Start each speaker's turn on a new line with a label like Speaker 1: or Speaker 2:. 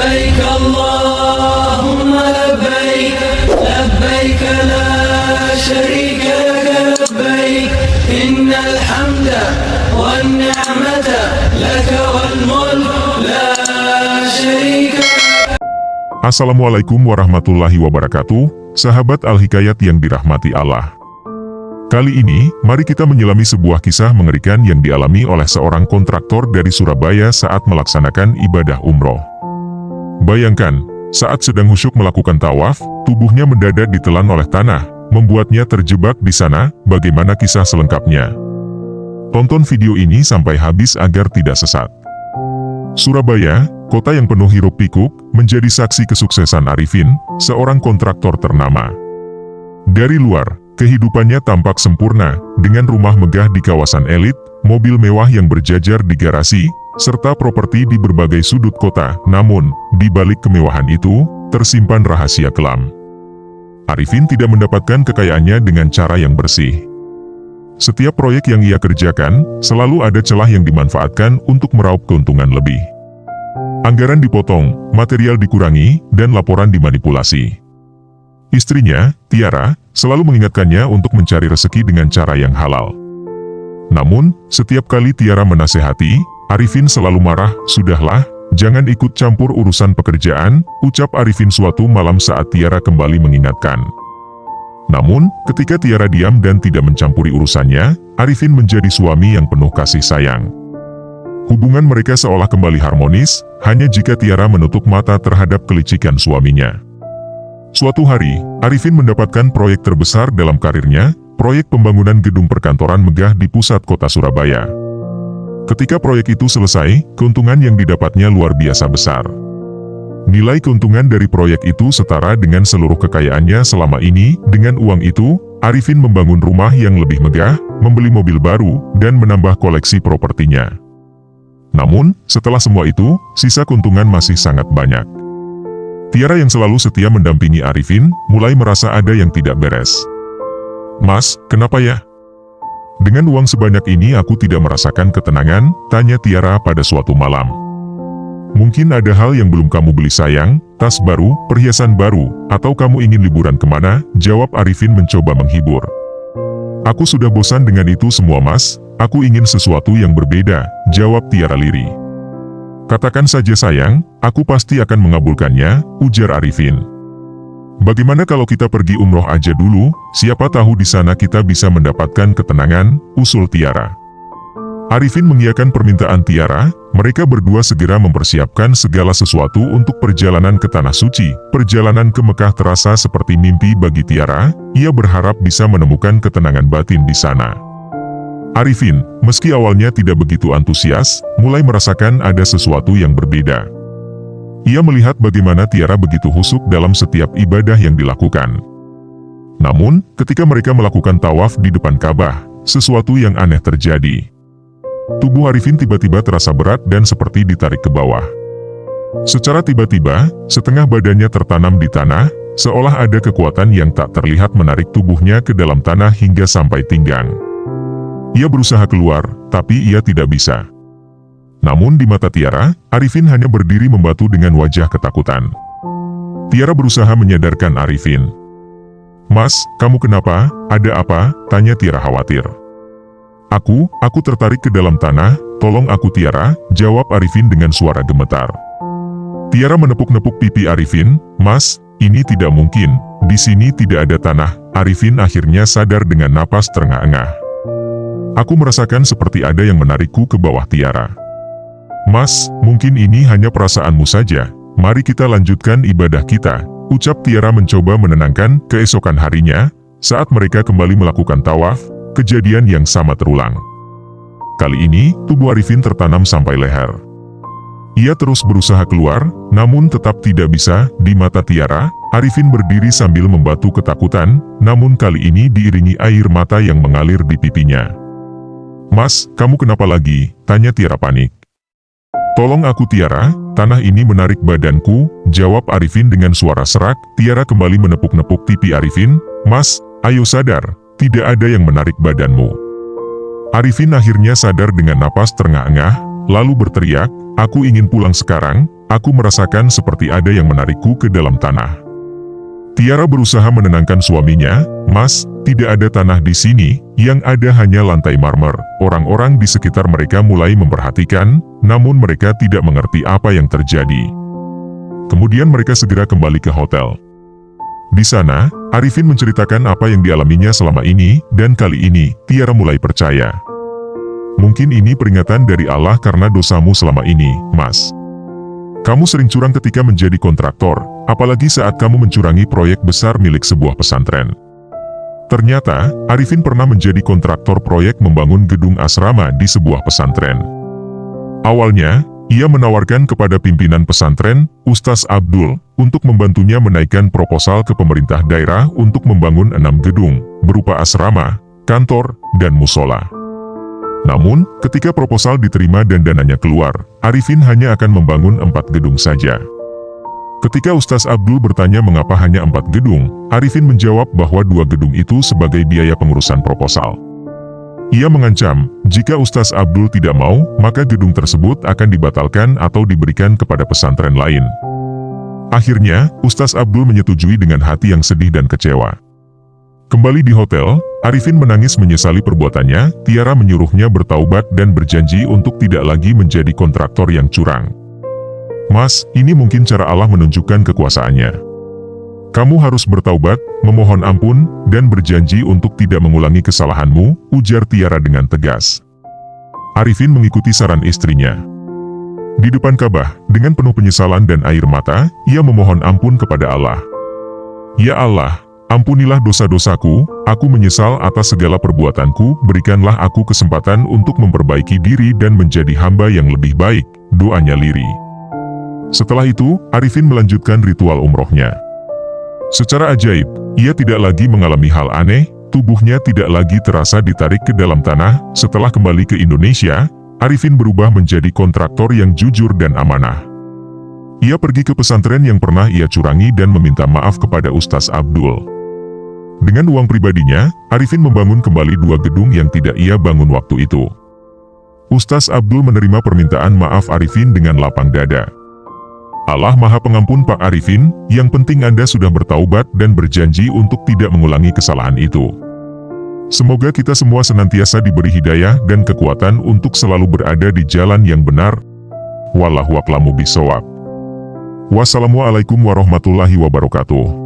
Speaker 1: لبيك اللهم لبيك لبيك لا شريك لك لبيك إن الحمد والنعمة لك والملك لا شريك لك.
Speaker 2: Assalamualaikum warahmatullahi wabarakatuh, sahabat Al-Hikayat yang dirahmati Allah. Kali ini, mari kita menyelami sebuah kisah mengerikan yang dialami oleh seorang kontraktor dari Surabaya saat melaksanakan ibadah umroh. Bayangkan, saat sedang khusyuk melakukan tawaf, tubuhnya mendadak ditelan oleh tanah, membuatnya terjebak di sana. Bagaimana kisah selengkapnya? Tonton video ini sampai habis agar tidak sesat. Surabaya, kota yang penuh hiruk-pikuk, menjadi saksi kesuksesan Arifin, seorang kontraktor ternama. Dari luar, kehidupannya tampak sempurna, dengan rumah megah di kawasan elit, mobil mewah yang berjajar di garasi, serta properti di berbagai sudut kota. Namun, di balik kemewahan itu, tersimpan rahasia kelam. Arifin tidak mendapatkan kekayaannya dengan cara yang bersih. Setiap proyek yang ia kerjakan, selalu ada celah yang dimanfaatkan untuk meraup keuntungan lebih. Anggaran dipotong, material dikurangi, dan laporan dimanipulasi. Istrinya, Tiara, selalu mengingatkannya untuk mencari rezeki dengan cara yang halal. Namun, setiap kali Tiara menasehati, Arifin selalu marah. "Sudahlah, jangan ikut campur urusan pekerjaan," ucap Arifin suatu malam saat Tiara kembali mengingatkan. Namun, ketika Tiara diam dan tidak mencampuri urusannya, Arifin menjadi suami yang penuh kasih sayang. Hubungan mereka seolah kembali harmonis, hanya jika Tiara menutup mata terhadap kelicikan suaminya. Suatu hari, Arifin mendapatkan proyek terbesar dalam karirnya, proyek pembangunan gedung perkantoran megah di pusat kota Surabaya. Ketika proyek itu selesai, keuntungan yang didapatnya luar biasa besar. Nilai keuntungan dari proyek itu setara dengan seluruh kekayaannya selama ini. Dengan uang itu, Arifin membangun rumah yang lebih megah, membeli mobil baru, dan menambah koleksi propertinya. Namun, setelah semua itu, sisa keuntungan masih sangat banyak. Tiara yang selalu setia mendampingi Arifin, mulai merasa ada yang tidak beres. "Mas, kenapa ya? Dengan uang sebanyak ini aku tidak merasakan ketenangan," tanya Tiara pada suatu malam. "Mungkin ada hal yang belum kamu beli sayang, tas baru, perhiasan baru, atau kamu ingin liburan kemana?" jawab Arifin mencoba menghibur. "Aku sudah bosan dengan itu semua mas, aku ingin sesuatu yang berbeda," jawab Tiara lirih. "Katakan saja sayang, aku pasti akan mengabulkannya," ujar Arifin. "Bagaimana kalau kita pergi umroh aja dulu, siapa tahu di sana kita bisa mendapatkan ketenangan," usul Tiara. Arifin mengiyakan permintaan Tiara. Mereka berdua segera mempersiapkan segala sesuatu untuk perjalanan ke Tanah Suci. Perjalanan ke Mekah terasa seperti mimpi bagi Tiara. Ia berharap bisa menemukan ketenangan batin di sana. Arifin, meski awalnya tidak begitu antusias, mulai merasakan ada sesuatu yang berbeda. Ia melihat bagaimana Tiara begitu husuk dalam setiap ibadah yang dilakukan. Namun, ketika mereka melakukan tawaf di depan Ka'bah, sesuatu yang aneh terjadi. Tubuh Arifin tiba-tiba terasa berat dan seperti ditarik ke bawah. Secara tiba-tiba, setengah badannya tertanam di tanah, seolah ada kekuatan yang tak terlihat menarik tubuhnya ke dalam tanah hingga sampai pinggang. Ia berusaha keluar, tapi ia tidak bisa. Namun di mata Tiara, Arifin hanya berdiri membatu dengan wajah ketakutan. Tiara berusaha menyadarkan Arifin. "Mas, kamu kenapa? Ada apa?" tanya Tiara khawatir. Aku tertarik ke dalam tanah, tolong aku Tiara," jawab Arifin dengan suara gemetar. Tiara menepuk-nepuk pipi Arifin. "Mas, ini tidak mungkin, di sini tidak ada tanah." Arifin akhirnya sadar dengan napas terengah-engah. "Aku merasakan seperti ada yang menarikku ke bawah Tiara." "Mas, mungkin ini hanya perasaanmu saja. Mari kita lanjutkan ibadah kita," ucap Tiara mencoba menenangkan. Keesokan harinya, saat mereka kembali melakukan tawaf, kejadian yang sama terulang. Kali ini, tubuh Arifin tertanam sampai leher. Ia terus berusaha keluar, namun tetap tidak bisa. Di mata Tiara, Arifin berdiri sambil membatu ketakutan, namun kali ini diiringi air mata yang mengalir di pipinya. "Mas, kamu kenapa lagi?" tanya Tiara panik. "Tolong aku Tiara, tanah ini menarik badanku," jawab Arifin dengan suara serak. Tiara kembali menepuk-nepuk pipi Arifin. "Mas, ayo sadar, tidak ada yang menarik badanmu." Arifin akhirnya sadar dengan napas terengah-engah, lalu berteriak, "Aku ingin pulang sekarang." aku merasakan seperti ada yang menarikku ke dalam tanah. Tiara berusaha menenangkan suaminya, "Mas, tidak ada tanah di sini, yang ada hanya lantai marmer." Orang-orang di sekitar mereka mulai memperhatikan, namun mereka tidak mengerti apa yang terjadi. Kemudian mereka segera kembali ke hotel. Di sana, Arifin menceritakan apa yang dialaminya selama ini, dan kali ini, Tiara mulai percaya. "Mungkin ini peringatan dari Allah karena dosamu selama ini, Mas. Kamu sering curang ketika menjadi kontraktor, apalagi saat kamu mencurangi proyek besar milik sebuah pesantren." Ternyata, Arifin pernah menjadi kontraktor proyek membangun gedung asrama di sebuah pesantren. Awalnya, ia menawarkan kepada pimpinan pesantren, Ustaz Abdul, untuk membantunya menaikkan proposal ke pemerintah daerah untuk membangun 6 gedung, berupa asrama, kantor, dan musola. Namun, ketika proposal diterima dan dananya keluar, Arifin hanya akan membangun 4 gedung saja. Ketika Ustaz Abdul bertanya mengapa hanya 4 gedung, Arifin menjawab bahwa 2 gedung itu sebagai biaya pengurusan proposal. Ia mengancam, jika Ustaz Abdul tidak mau, maka gedung tersebut akan dibatalkan atau diberikan kepada pesantren lain. Akhirnya, Ustaz Abdul menyetujui dengan hati yang sedih dan kecewa. Kembali di hotel, Arifin menangis menyesali perbuatannya. Tiara menyuruhnya bertaubat dan berjanji untuk tidak lagi menjadi kontraktor yang curang. "Mas, ini mungkin cara Allah menunjukkan kekuasaannya. Kamu harus bertaubat, memohon ampun, dan berjanji untuk tidak mengulangi kesalahanmu," ujar Tiara dengan tegas. Arifin mengikuti saran istrinya. Di depan Ka'bah, dengan penuh penyesalan dan air mata, ia memohon ampun kepada Allah. "Ya Allah, ampunilah dosa-dosaku, aku menyesal atas segala perbuatanku, berikanlah aku kesempatan untuk memperbaiki diri dan menjadi hamba yang lebih baik," doanya lirih. Setelah itu, Arifin melanjutkan ritual umrohnya. Secara ajaib, ia tidak lagi mengalami hal aneh, tubuhnya tidak lagi terasa ditarik ke dalam tanah. Setelah kembali ke Indonesia, Arifin berubah menjadi kontraktor yang jujur dan amanah. Ia pergi ke pesantren yang pernah ia curangi dan meminta maaf kepada Ustaz Abdul. Dengan uang pribadinya, Arifin membangun kembali 2 gedung yang tidak ia bangun waktu itu. Ustaz Abdul menerima permintaan maaf Arifin dengan lapang dada. Allah Maha Pengampun Pak Arifin, yang penting Anda sudah bertaubat dan berjanji untuk tidak mengulangi kesalahan itu. Semoga kita semua senantiasa diberi hidayah dan kekuatan untuk selalu berada di jalan yang benar. Wallahu a'lamu bishawab. Wassalamualaikum warahmatullahi wabarakatuh.